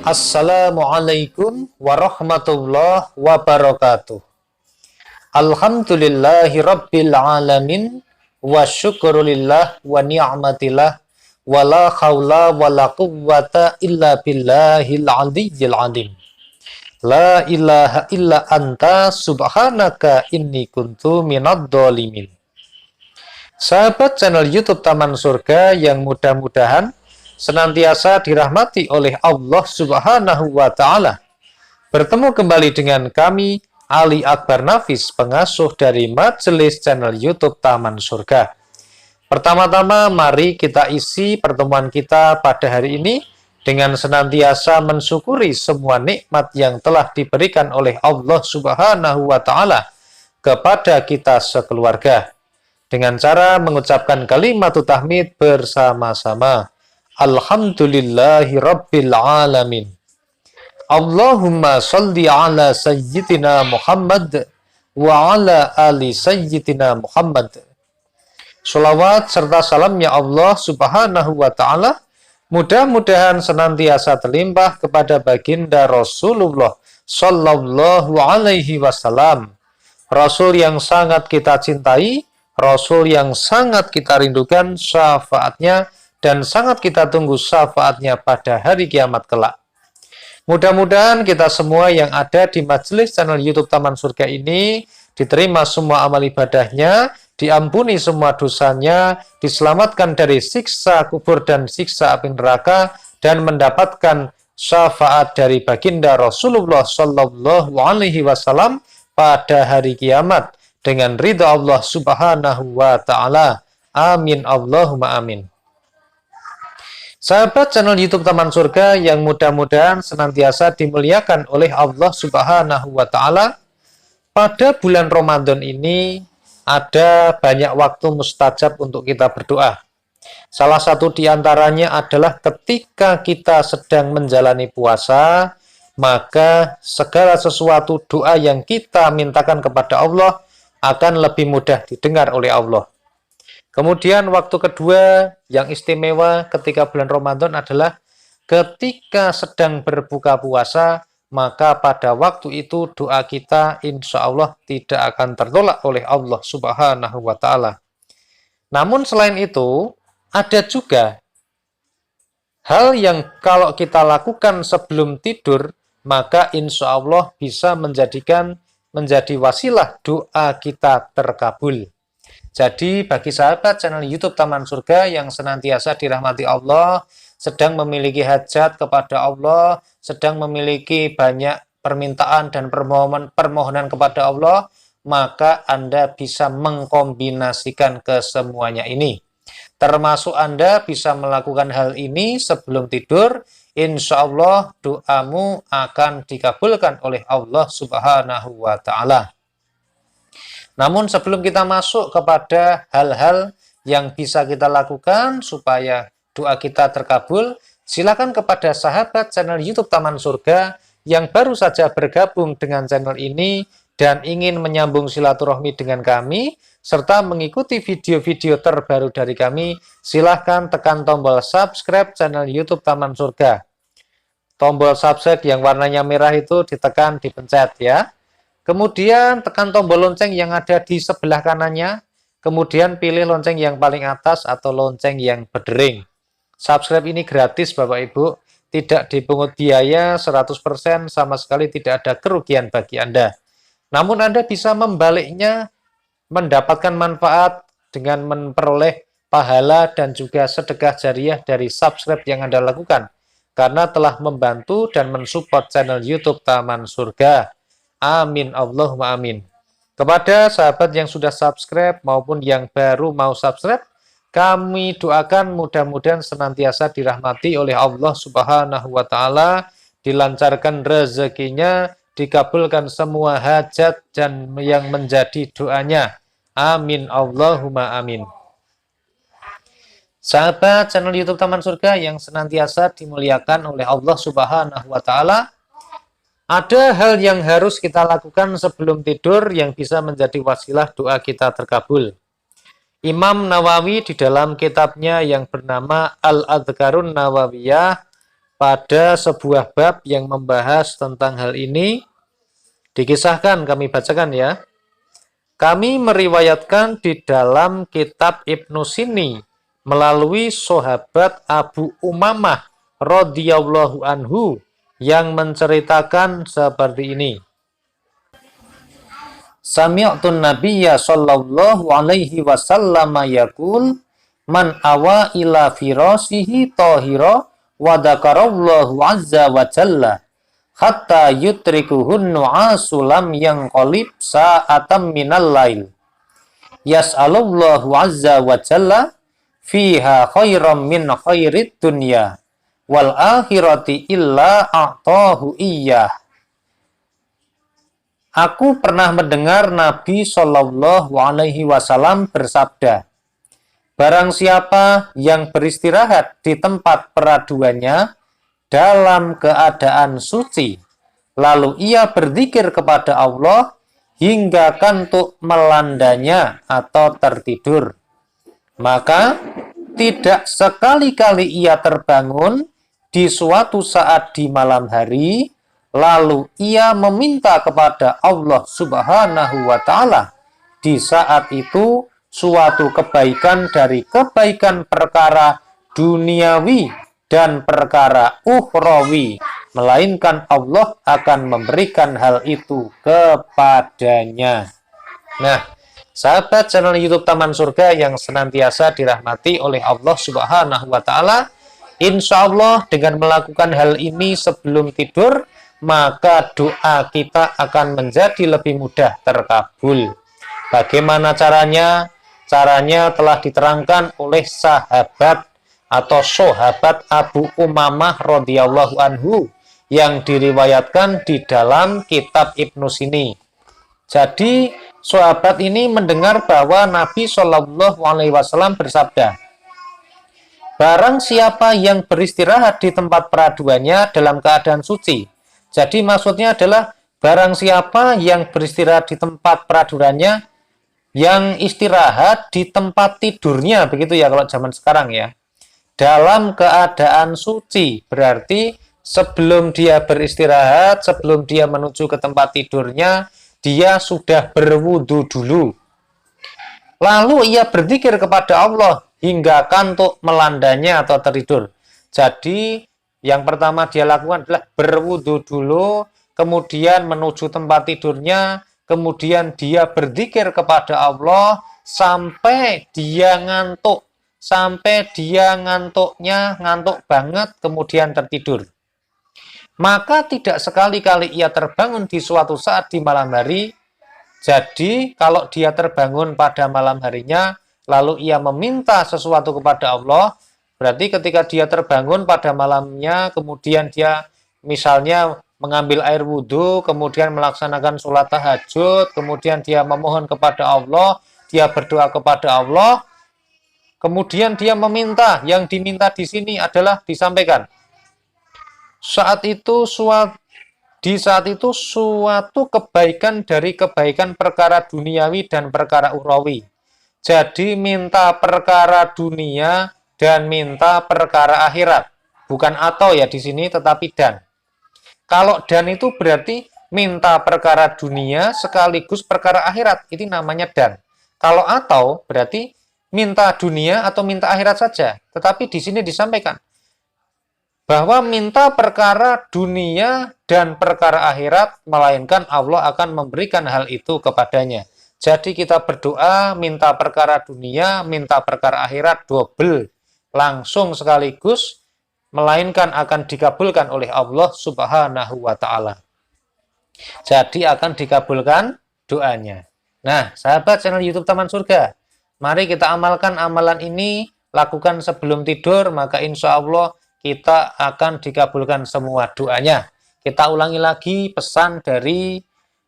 Assalamualaikum warahmatullahi wabarakatuh. Alhamdulillahi rabbil alamin wa syukurulillah wa ni'matillah wa la khawla wa la quwwata illa billahil aliyyil alim. La ilaha illa anta subhanaka inni kuntu minadh dhalimin. Sahabat channel YouTube Taman Surga yang mudah-mudahan senantiasa dirahmati oleh Allah Subhanahu wa Ta'ala. Bertemu kembali dengan kami, Ali Akbar Nafis, pengasuh dari Majelis channel YouTube Taman Surga. Pertama-tama, mari kita isi pertemuan kita pada hari ini dengan senantiasa mensyukuri semua nikmat yang telah diberikan oleh Allah Subhanahu wa Ta'ala kepada kita sekeluarga, dengan cara mengucapkan kalimat tahmid bersama-sama. Alhamdulillahi rabbil alamin. Allahumma salli ala sayyidina Muhammad wa ala ali sayyidina Muhammad. Sholawat serta salamnya Allah Subhanahu wa Ta'ala mudah-mudahan senantiasa terlimpah kepada baginda Rasulullah Sallallahu Alaihi Wasallam, Rasul yang sangat kita cintai, Rasul yang sangat kita rindukan syafaatnya dan sangat kita tunggu syafaatnya pada hari kiamat kelak. Mudah-mudahan kita semua yang ada di majelis channel YouTube Taman Surga ini diterima semua amal ibadahnya, diampuni semua dosanya, diselamatkan dari siksa kubur dan siksa api neraka, dan mendapatkan syafaat dari baginda Rasulullah Sallallahu Alaihi Wasallam pada hari kiamat dengan ridha Allah Subhanahu wa Ta'ala. Amin Allahumma amin. Sahabat channel YouTube Taman Surga yang mudah-mudahan senantiasa dimuliakan oleh Allah Subhanahu wa Ta'ala, pada bulan Ramadan ini ada banyak waktu mustajab untuk kita berdoa. Salah satu di antaranya adalah ketika kita sedang menjalani puasa, maka segala sesuatu doa yang kita mintakan kepada Allah akan lebih mudah didengar oleh Allah. Kemudian waktu kedua yang istimewa ketika bulan Ramadan adalah ketika sedang berbuka puasa, maka pada waktu itu doa kita insya Allah tidak akan tertolak oleh Allah Subhanahu wa Ta'ala. Namun selain itu, ada juga hal yang kalau kita lakukan sebelum tidur, maka insya Allah bisa menjadi wasilah doa kita terkabul. Jadi bagi sahabat channel YouTube Taman Surga yang senantiasa dirahmati Allah, sedang memiliki hajat kepada Allah, sedang memiliki banyak permintaan dan permohonan kepada Allah, maka Anda bisa mengkombinasikan kesemuanya ini. Termasuk Anda bisa melakukan hal ini sebelum tidur, insya Allah doamu akan dikabulkan oleh Allah Subhanahu wa Ta'ala. Namun sebelum kita masuk kepada hal-hal yang bisa kita lakukan supaya doa kita terkabul, silakan kepada sahabat channel YouTube Taman Surga yang baru saja bergabung dengan channel ini dan ingin menyambung silaturahmi dengan kami, serta mengikuti video-video terbaru dari kami, silahkan tekan tombol subscribe channel YouTube Taman Surga. Tombol subscribe yang warnanya merah itu ditekan, dipencet ya. Kemudian tekan tombol lonceng yang ada di sebelah kanannya, kemudian pilih lonceng yang paling atas atau lonceng yang berdering. Subscribe ini gratis Bapak Ibu, tidak dipungut biaya 100%, sama sekali tidak ada kerugian bagi Anda. Namun Anda bisa membaliknya, mendapatkan manfaat dengan memperoleh pahala dan juga sedekah jariah dari subscribe yang Anda lakukan, karena telah membantu dan mensupport channel YouTube Taman Surga. Amin Allahumma amin. Kepada sahabat yang sudah subscribe maupun yang baru mau subscribe, kami doakan mudah-mudahan senantiasa dirahmati oleh Allah Subhanahu wa Ta'ala, dilancarkan rezekinya, dikabulkan semua hajat dan yang menjadi doanya. Amin Allahumma amin. Sahabat channel YouTube Taman Surga yang senantiasa dimuliakan oleh Allah Subhanahu wa Ta'ala, ada hal yang harus kita lakukan sebelum tidur yang bisa menjadi wasilah doa kita terkabul. Imam Nawawi di dalam kitabnya yang bernama Al-Adhkarun Nawawiyah pada sebuah bab yang membahas tentang hal ini. Dikisahkan, kami bacakan ya. Kami meriwayatkan di dalam kitab Ibnu Sini melalui sahabat Abu Umamah radhiyallahu anhu yang menceritakan seperti ini. Sami'tun nabiyya sallallahu alaihi wasallam yaqul man awa ila firasihi tahira wa dzakarallahu azza wa jalla hatta yutrikuhun nu'asu lam yanqalib sa'atam minal lail yas'alullahu azza wa jalla fiha khairam min khairid dunya wal akhirati illa a'tahu iyyah. Aku pernah mendengar Nabi Shallallahu Alaihi Wasallam bersabda, barang siapa yang beristirahat di tempat peraduannya dalam keadaan suci, lalu ia berzikir kepada Allah hingga kantuk melandanya atau tertidur, maka tidak sekali-kali ia terbangun di suatu saat di malam hari, lalu ia meminta kepada Allah Subhanahu wa Ta'ala di saat itu suatu kebaikan dari kebaikan perkara duniawi dan perkara ukhrawi, melainkan Allah akan memberikan hal itu kepadanya. Nah, sahabat channel YouTube Taman Surga yang senantiasa dirahmati oleh Allah Subhanahu wa Ta'ala, insya Allah dengan melakukan hal ini sebelum tidur, maka doa kita akan menjadi lebih mudah terkabul. Bagaimana caranya? Caranya telah diterangkan oleh sahabat atau sahabat Abu Umamah radhiyallahu anhu yang diriwayatkan di dalam kitab Ibnu Sini. Jadi sahabat ini mendengar bahwa Nabi Shallallahu Alaihi Wasallam bersabda, barang siapa yang beristirahat di tempat peraduannya dalam keadaan suci. Jadi maksudnya adalah barang siapa yang beristirahat di tempat peraduannya, yang istirahat di tempat tidurnya, begitu ya kalau zaman sekarang ya, dalam keadaan suci, berarti sebelum dia beristirahat, sebelum dia menuju ke tempat tidurnya, dia sudah berwudu dulu. Lalu ia berzikir kepada Allah hingga kantuk melandanya atau tertidur. Jadi yang pertama dia lakukan adalah berwudu dulu, kemudian menuju tempat tidurnya, kemudian dia berzikir kepada Allah sampai dia ngantuk, sampai dia ngantuk banget, kemudian tertidur. Maka tidak sekali-kali ia terbangun di suatu saat di malam hari. Jadi kalau dia terbangun pada malam harinya, lalu ia meminta sesuatu kepada Allah, berarti ketika dia terbangun pada malamnya, kemudian dia misalnya mengambil air wudhu, kemudian melaksanakan sholat tahajud, kemudian dia memohon kepada Allah, dia berdoa kepada Allah, kemudian dia meminta, yang diminta di sini adalah disampaikan. Di saat itu suatu kebaikan dari kebaikan perkara duniawi dan perkara ukhrawi. Jadi minta perkara dunia dan minta perkara akhirat. Bukan atau ya di sini, tetapi dan. Kalau dan itu berarti minta perkara dunia sekaligus perkara akhirat. Itu namanya dan. Kalau atau berarti minta dunia atau minta akhirat saja. Tetapi di sini disampaikan bahwa minta perkara dunia dan perkara akhirat, melainkan Allah akan memberikan hal itu kepadanya. Jadi kita berdoa, minta perkara dunia, minta perkara akhirat, double, langsung sekaligus, melainkan akan dikabulkan oleh Allah Subhanahu wa Ta'ala. Jadi akan dikabulkan doanya. Nah, sahabat channel YouTube Taman Surga, mari kita amalkan amalan ini, lakukan sebelum tidur, maka insya Allah kita akan dikabulkan semua doanya. Kita ulangi lagi pesan dari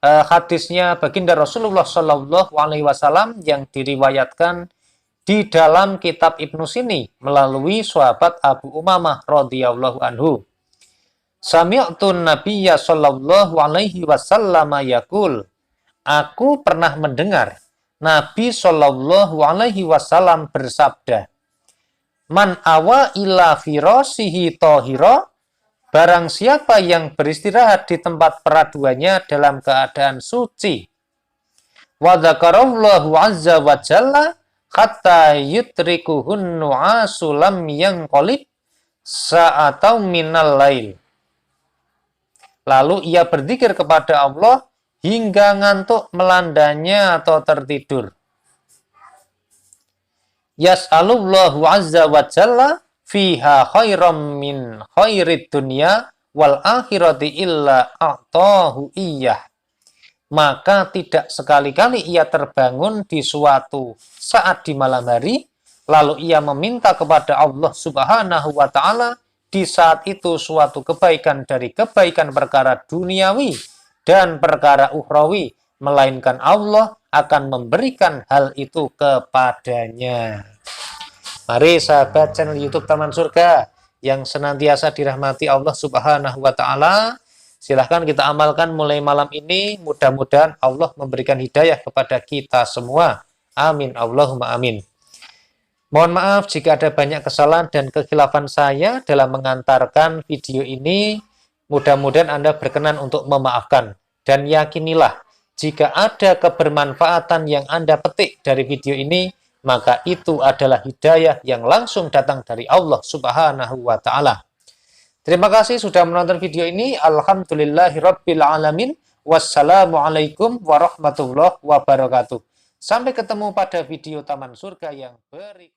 hadisnya baginda Rasulullah Shallallahu Alaihi Wasallam yang diriwayatkan di dalam kitab Ibnu Sini melalui sahabat Abu Umamah radhiyallahu anhu. Sami'tun nabiyya Shallallahu Alaihi Wasallam yaqul, aku pernah mendengar Nabi Shallallahu Alaihi Wasallam bersabda, man awa ila firasihi tahira barang siapa yang beristirahat di tempat peraduannya dalam keadaan suci, wa dzakarallahu azza wa jalla hatta yutrikuhun nu'asu lam yanqalib sa'atau minal lail. Lalu ia berzikir kepada Allah hingga ngantuk melandanya atau tertidur. Yas'alullahu azza wa jalla fiha khairam min khairid dunya wal akhirati illa a'tahu iyyah. Maka tidak sekali-kali ia terbangun di suatu saat di malam hari, lalu ia meminta kepada Allah Subhanahu wa Ta'ala di saat itu suatu kebaikan dari kebaikan perkara duniawi dan perkara ukhrawi, melainkan Allah akan memberikan hal itu kepadanya. Mari sahabat channel YouTube Taman Surga yang senantiasa dirahmati Allah Subhanahu wa Ta'ala, silahkan kita amalkan mulai malam ini. Mudah-mudahan Allah memberikan hidayah kepada kita semua. Amin. Allahumma amin. Mohon maaf jika ada banyak kesalahan dan kekhilafan saya dalam mengantarkan video ini. Mudah-mudahan Anda berkenan untuk memaafkan. Dan yakinilah, jika ada kebermanfaatan yang Anda petik dari video ini, maka itu adalah hidayah yang langsung datang dari Allah Subhanahu wa Ta'ala. Terima kasih sudah menonton video ini. Alhamdulillahirabbil alamin. Wassalamualaikum warahmatullahi wabarakatuh. Sampai ketemu pada video Taman Surga yang berikutnya.